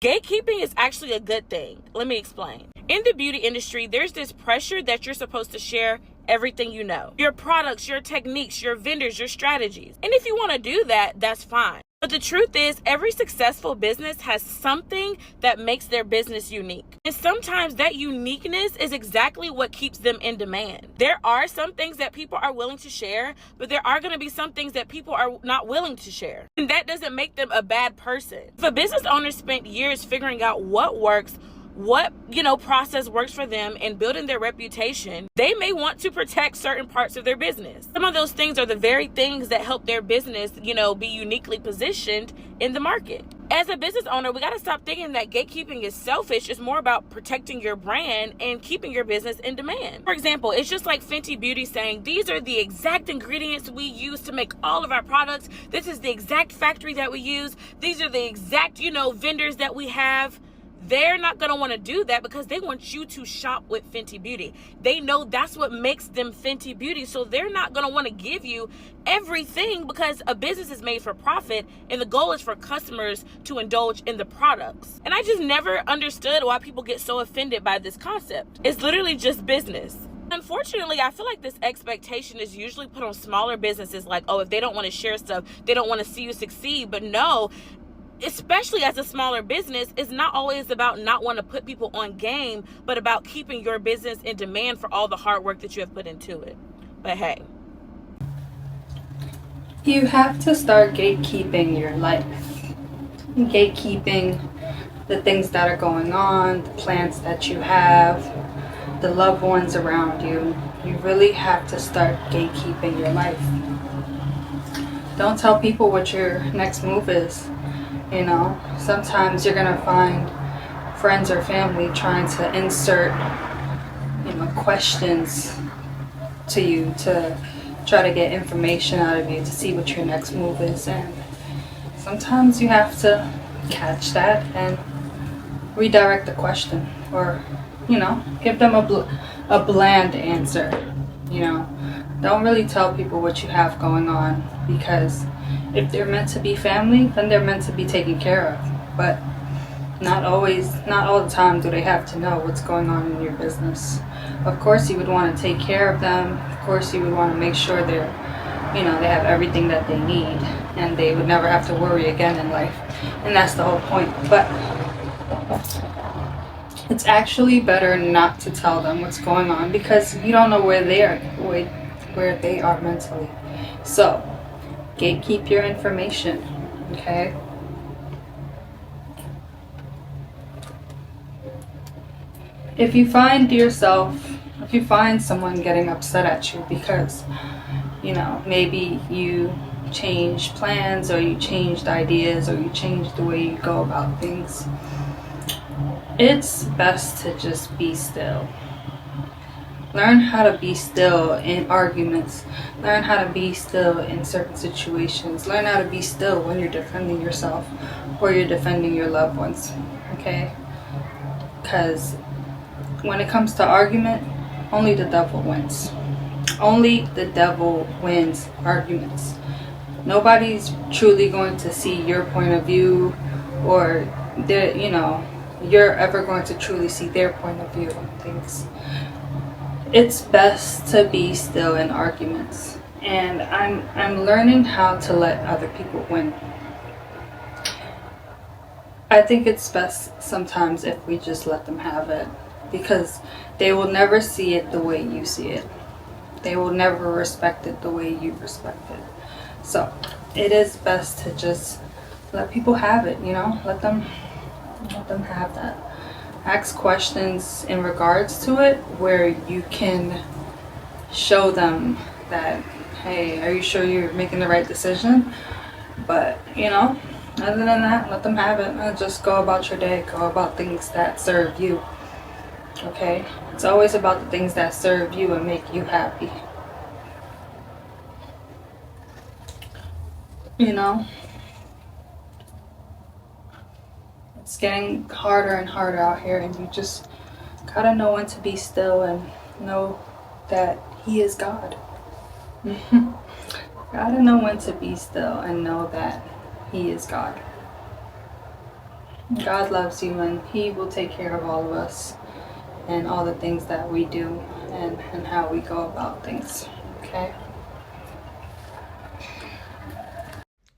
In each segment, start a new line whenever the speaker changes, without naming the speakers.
Gatekeeping is actually a good thing. Let me explain. In the beauty industry, there's this pressure that you're supposed to share everything you know. Your products, your techniques, your vendors, your strategies. And if you want to do that, that's fine. But the truth is, every successful business has something that makes their business unique. And sometimes that uniqueness is exactly what keeps them in demand. There are some things that people are willing to share, but there are going to be some things that people are not willing to share. And that doesn't make them a bad person. If a business owner spent years figuring out what works, what process works for them and building their reputation, they may want to protect certain parts of their business. Some of those things are the very things that help their business be uniquely positioned in the market. As a business owner, we got to stop thinking that gatekeeping is selfish. It's more about protecting your brand and keeping your business in demand. For example, it's just like Fenty Beauty saying, these are the exact ingredients we use to make all of our products. This is the exact factory that we use. These are the exact, vendors that we have. They're not going to want to do that because they want you to shop with Fenty Beauty. They know that's what makes them Fenty Beauty. So they're not going to want to give you everything because a business is made for profit and the goal is for customers to indulge in the products. And I just never understood why people get so offended by this concept. It's literally just business. Unfortunately, I feel like this expectation is usually put on smaller businesses like, oh, if they don't want to share stuff, they don't want to see you succeed. But no, especially as a smaller business, it's not always about not wanting to put people on game, but about keeping your business in demand for all the hard work that you have put into it. But hey.
You have to start gatekeeping your life. Gatekeeping the things that are going on, the plans that you have, the loved ones around you. You really have to start gatekeeping your life. Don't tell people what your next move is. Sometimes you're going to find friends or family trying to insert, questions to you to try to get information out of you to see what your next move is. And sometimes you have to catch that and redirect the question or, give them a bland answer. Don't really tell people what you have going on, because if they're meant to be family, then they're meant to be taken care of. But not all the time do they have to know what's going on in your business. Of course you would want to take care of them. Of course you would want to make sure they have everything that they need and they would never have to worry again in life. And that's the whole point. But it's actually better not to tell them what's going on because you don't know where they are mentally. So gatekeep your information, okay? If you find someone getting upset at you because, maybe you changed plans or you changed ideas or you changed the way you go about things, it's best to just be still. Learn how to be still in arguments. Learn how to be still in certain situations. Learn how to be still when you're defending yourself or you're defending your loved ones, okay? Because when it comes to argument, only the devil wins. Only the devil wins arguments. Nobody's truly going to see your point of view or you're ever going to truly see their point of view on things. It's best to be still in arguments, and I'm learning how to let other people win. I think it's best sometimes if we just let them have it, because they will never see it the way you see it. They will never respect it the way you respect it. So it is best to just let people have it, let them have that. Ask questions in regards to it where you can show them that, hey, are you sure you're making the right decision? But, other than that, let them have it and just go about your day. Go about things that serve you. Okay? It's always about the things that serve you and make you happy. It's getting harder and harder out here, and you just gotta know when to be still and know that He is God. Gotta know when to be still and know that He is God. God loves you, and He will take care of all of us and all the things that we do and how we go about things. Okay?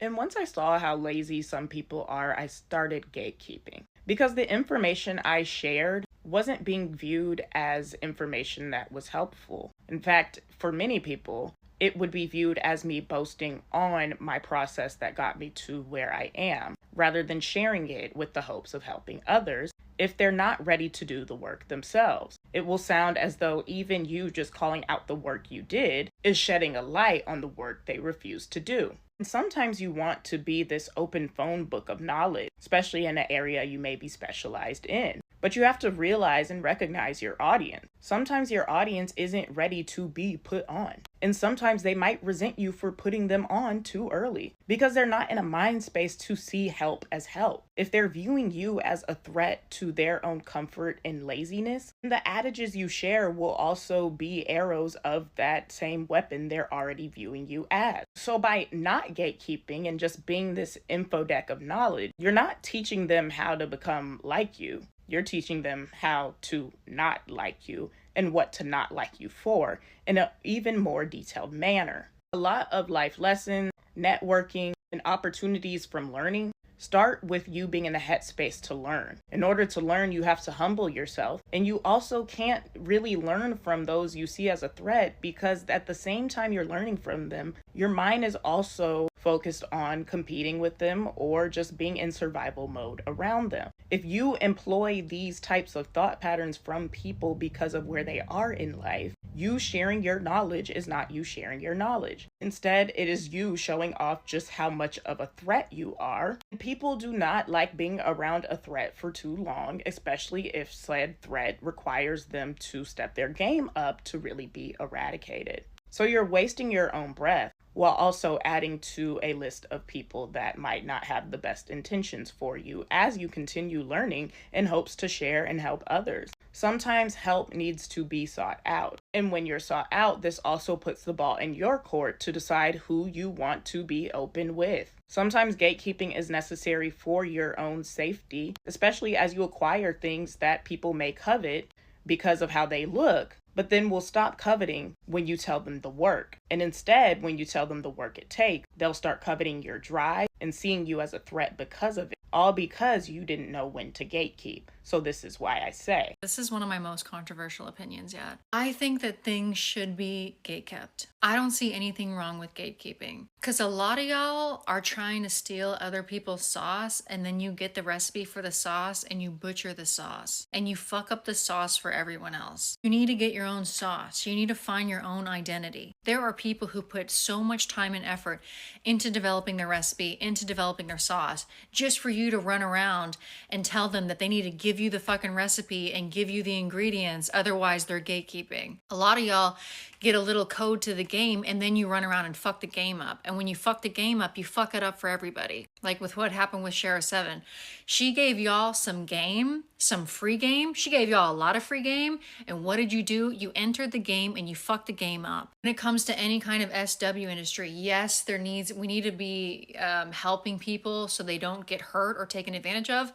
And once I saw how lazy some people are, I started gatekeeping. Because the information I shared wasn't being viewed as information that was helpful. In fact, for many people, it would be viewed as me boasting on my process that got me to where I am, rather than sharing it with the hopes of helping others if they're not ready to do the work themselves. It will sound as though even you just calling out the work you did is shedding a light on the work they refuse to do. And sometimes you want to be this open phone book of knowledge, especially in an area you may be specialized in. But you have to realize and recognize your audience. Sometimes your audience isn't ready to be put on. And sometimes they might resent you for putting them on too early because they're not in a mind space to see help as help. If they're viewing you as a threat to their own comfort and laziness, the adages you share will also be arrows of that same weapon they're already viewing you as. So by not gatekeeping and just being this info deck of knowledge, you're not teaching them how to become like you. You're teaching them how to not like you and what to not like you for in an even more detailed manner. A lot of life lessons, networking, and opportunities from learning start with you being in the headspace to learn. In order to learn, you have to humble yourself. And you also can't really learn from those you see as a threat because at the same time you're learning from them, your mind is also focused on competing with them or just being in survival mode around them. If you employ these types of thought patterns from people because of where they are in life, you sharing your knowledge is not you sharing your knowledge. Instead, it is you showing off just how much of a threat you are. People do not like being around a threat for too long, especially if said threat requires them to step their game up to really be eradicated. So you're wasting your own breath while also adding to a list of people that might not have the best intentions for you as you continue learning in hopes to share and help others. Sometimes help needs to be sought out. And when you're sought out, this also puts the ball in your court to decide who you want to be open with. Sometimes gatekeeping is necessary for your own safety, especially as you acquire things that people may covet because of how they look, but then will stop coveting when you tell them the work. And instead, when you tell them the work it takes, they'll start coveting your drive and seeing you as a threat because of it, all because you didn't know when to gatekeep. So this is why I say.
This is one of my most controversial opinions yet. I think that things should be gatekept. I don't see anything wrong with gatekeeping because a lot of y'all are trying to steal other people's sauce and then you get the recipe for the sauce and you butcher the sauce and you fuck up the sauce for everyone else. You need to get your own sauce. You need to find your own identity. There are people who put so much time and effort into developing their recipe, into developing their sauce, just for you to run around and tell them that they need to give you the fucking recipe and give you the ingredients, otherwise they're gatekeeping. A lot of y'all get a little code to the game and then you run around and fuck the game up. And when you fuck the game up, you fuck it up for everybody. Like with what happened with Shara 7. She gave y'all some game, some free game. She gave y'all a lot of free game. And what did you do? You entered the game and you fucked the game up. When it comes to any kind of SW industry, yes, we need to be helping people so they don't get hurt or taken advantage of.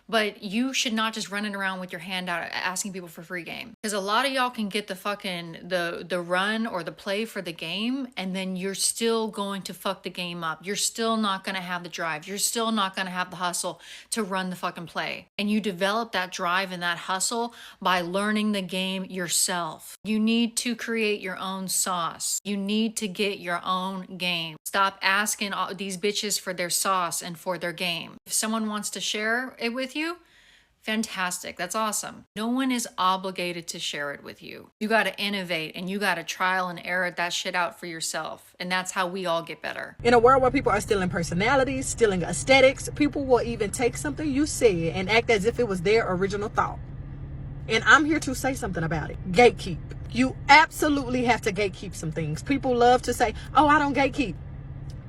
But you should not just running around with your hand out asking people for free game. Because a lot of y'all can get the fucking, the run or the play for the game, and then you're still going to fuck the game up. You're still not going to have the drive. You're still not going to have the hustle to run the fucking play. And you develop that drive and that hustle by learning the game yourself. You need to create your own sauce. You need to get your own game. Stop asking all these bitches for their sauce and for their game. If someone wants to share it with you, fantastic. That's awesome. No one is obligated to share it with you. You got to innovate and you got to trial and error that shit out for yourself. And that's how we all get better.
In a world where people are stealing personalities, stealing aesthetics, people will even take something you said and act as if it was their original thought. And I'm here to say something about it. Gatekeep. You absolutely have to gatekeep some things. People love to say, oh, I don't gatekeep.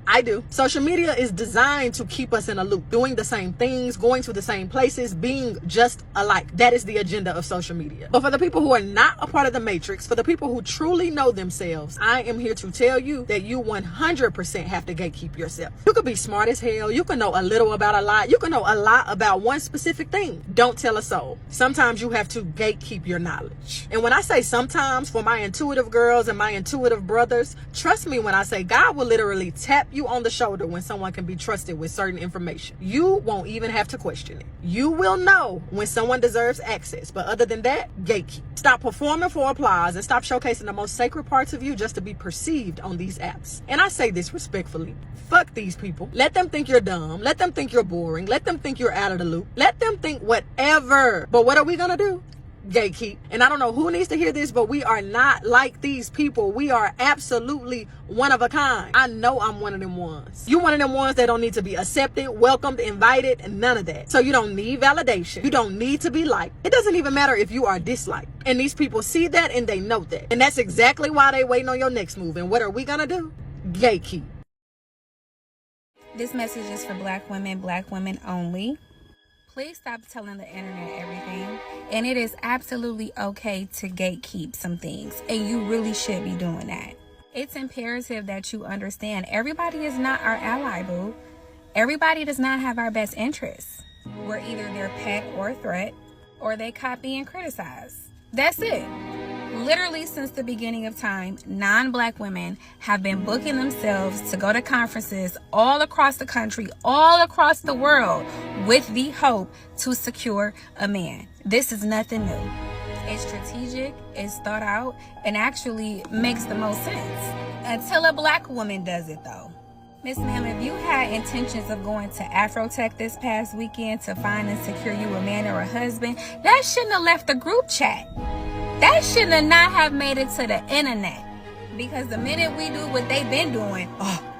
I do. Social media is designed to keep us in a loop, doing the same things, going to the same places, being just alike. That is the agenda of social media. But for the people who are not a part of the matrix, for the people who truly know themselves, I am here to tell you that you 100% have to gatekeep yourself. You could be smart as hell. You can know a little about a lot. You can know a lot about one specific thing. Don't tell a soul. Sometimes you have to gatekeep your knowledge. And when I say sometimes, for my intuitive girls and my intuitive brothers, trust me when I say God will literally tap you on the shoulder when someone can be trusted with certain information. You won't even have to question it. You will know when someone deserves access. But other than that, gatekeep. Stop performing for applause and stop showcasing the most sacred parts of you just to be perceived on these apps. And I say this respectfully. Fuck these people. Let them think you're dumb. Let them think you're boring. Let them think you're out of the loop. Let them think whatever. But what are we gonna do? Gatekeep. And I don't know who needs to hear this, but we are not like these people. We are absolutely one of a kind. I know I'm one of them ones. You one of them ones that don't need to be accepted, welcomed, invited, and none of that. So you don't need validation. You don't need to be liked. It doesn't even matter if you are disliked. And these people see that and they know that. And that's exactly why they waiting on your next move. And what are we gonna do? Gatekeep.
This message is for black women only. Please stop telling the internet everything. And it is absolutely okay to gatekeep some things. And you really should be doing that. It's imperative that you understand everybody is not our ally, boo. Everybody does not have our best interests. We're either their pet or threat, or they copy and criticize. That's it. Literally since the beginning of time, non-black women have been booking themselves to go to conferences all across the country, all across the world, with the hope to secure a man. This is nothing new. It's strategic, it's thought out, and actually makes the most sense. Until a black woman does it, though. Miss Ma'am, if you had intentions of going to Afrotech this past weekend to find and secure you a man or a husband, that shouldn't have left the group chat. That shouldn't have not have made it to the internet. Because the minute we do what they've been doing, oh,